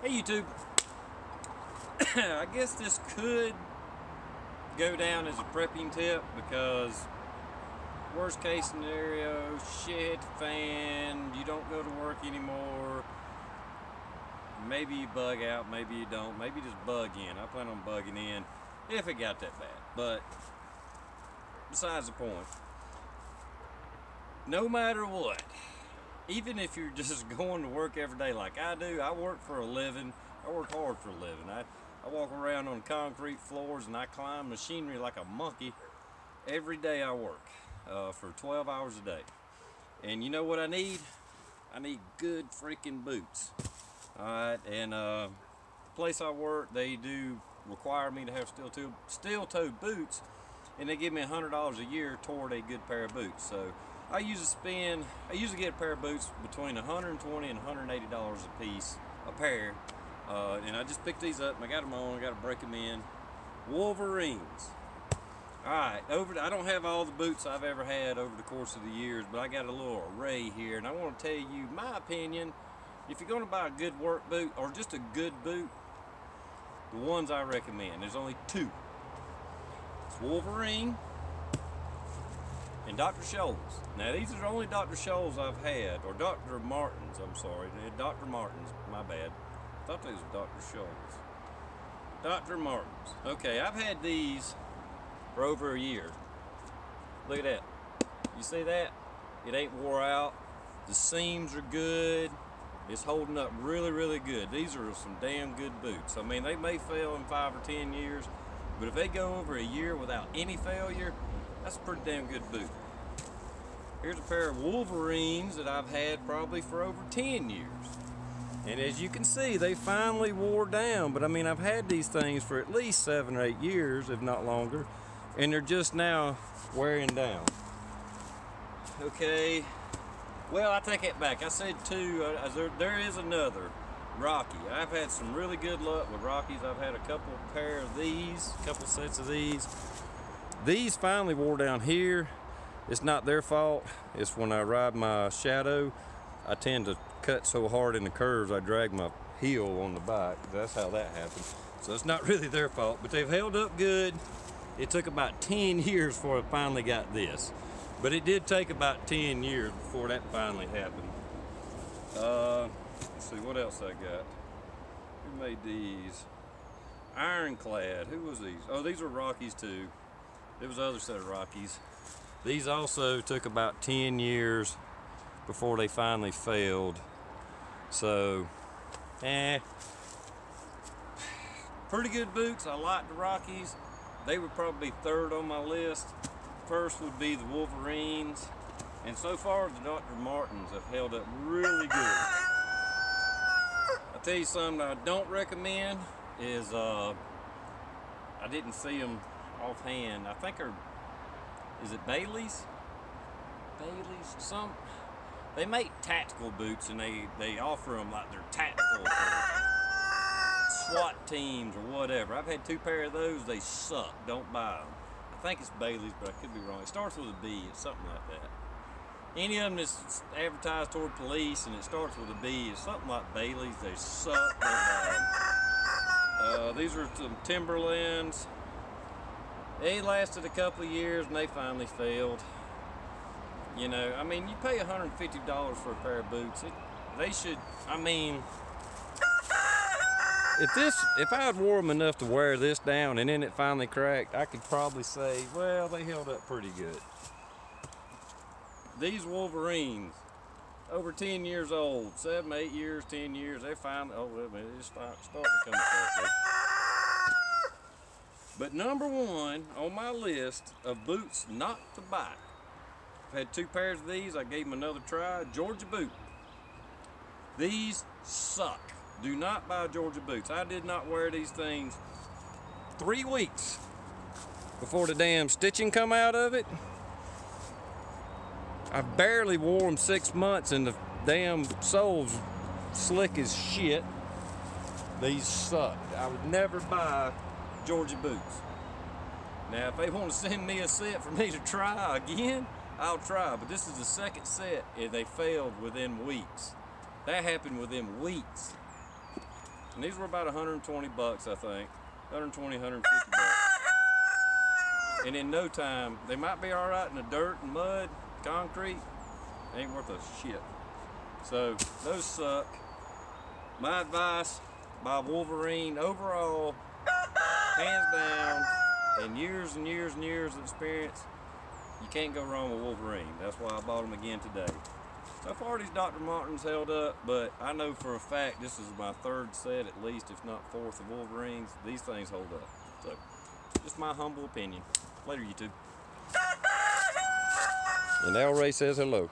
Hey YouTube, I guess this could go down as a prepping tip because worst case scenario, shit fan, you don't go to work anymore, maybe you bug out, maybe you don't, maybe you just bug in. I plan on bugging in if it got that bad, but besides the point, no matter what, even if you're just going to work every day like I do, I work for a living. I work hard for a living. I walk around on concrete floors and I climb machinery like a monkey every day I work for 12 hours a day. And you know what I need? I need good freaking boots. Alright, and the place I work, they do require me to have steel-toed boots, and they give me $100 a year toward a good pair of boots. So I usually get a pair of boots between $120 and $180 a piece, a pair, and I just picked these up and I got them on. I got to break them in. Wolverines. Alright, I don't have all the boots I've ever had over the course of the years, but I got a little array here, and I want to tell you my opinion. If you're going to buy a good work boot or just a good boot, the ones I recommend, there's only two. It's Wolverine and Dr. Scholl's. Now these are the only Dr. Scholl's I've had, or Dr. Martens, I'm sorry. Dr. Martens, my bad. I thought these were Dr. Scholl's. Dr. Martens. Okay, I've had these for over a year. Look at that. You see that? It ain't wore out. The seams are good. It's holding up really, really good. These are some damn good boots. I mean, they may fail in 5 or 10 years, but if they go over a year without any failure, that's a pretty damn good boot. Here's a pair of Wolverines that I've had probably for over 10 years. And as you can see, they finally wore down. But I mean, I've had these things for at least 7 or 8 years, if not longer. And they're just now wearing down. Okay. Well, I take it back. I said two. There is another. Rocky. I've had some really good luck with Rockies. I've had a couple pair of these, a couple sets of these. These finally wore down here. It's not their fault. It's when I ride my Shadow, I tend to cut so hard in the curves I drag my heel on the bike. That's how that happens. So it's not really their fault, but they've held up good. It took about 10 years before I finally got this. But it did take about 10 years before that finally happened. Let's see what else I got. Who made these? Ironclad. Who was these? Oh, these were Rockies too. There was another set of Rockies. These also took about 10 years before they finally failed. So, pretty good boots. I like the Rockies. They would probably be third on my list. First would be the Wolverines. And so far, the Dr. Martens have held up really good. I'll tell you something I don't recommend is, I didn't see them offhand. I think is it Bailey's? They make tactical boots, and they offer them like they're tactical for SWAT teams or whatever. I've had 2 pair of those. They suck. Don't buy them. I think it's Bailey's, but I could be wrong. It starts with a B. It's something like that. Any of them that's advertised toward police and it starts with a B is something like Bailey's. They suck. These are some Timberlands. They lasted a couple of years and they finally failed. You know, I mean, you pay $150 for a pair of boots. They should, I mean, if I had wore them enough to wear this down and then it finally cracked, I could probably say, well, they held up pretty good. These Wolverines, over 10 years old, 7, 8 years, 10 years, they finally, oh, wait a minute, it's starting to come apart. But number one on my list of boots not to buy, I've had 2 pairs of these. I gave them another try. Georgia boot. These suck. Do not buy Georgia boots. I did not wear these things 3 weeks before the damn stitching come out of it. I barely wore them 6 months and the damn sole's slick as shit. These suck. I would never buy Georgia boots. Now, if they want to send me a set for me to try again, I'll try, but this is the second set and they failed within weeks. That happened within weeks. And these were about 120 bucks, I think. 120, 150 bucks. And in no time, they might be all right in the dirt and mud, concrete. They ain't worth a shit. So those suck. My advice, buy Wolverine overall, hands down, and years and years and years of experience. You can't go wrong with Wolverine. That's why I bought them again today. So far these Dr. Martens held up, but I know for a fact this is my third set at least, if not fourth, of Wolverines. These things hold up. So, just my humble opinion. Later, YouTube. And Al Ray says hello.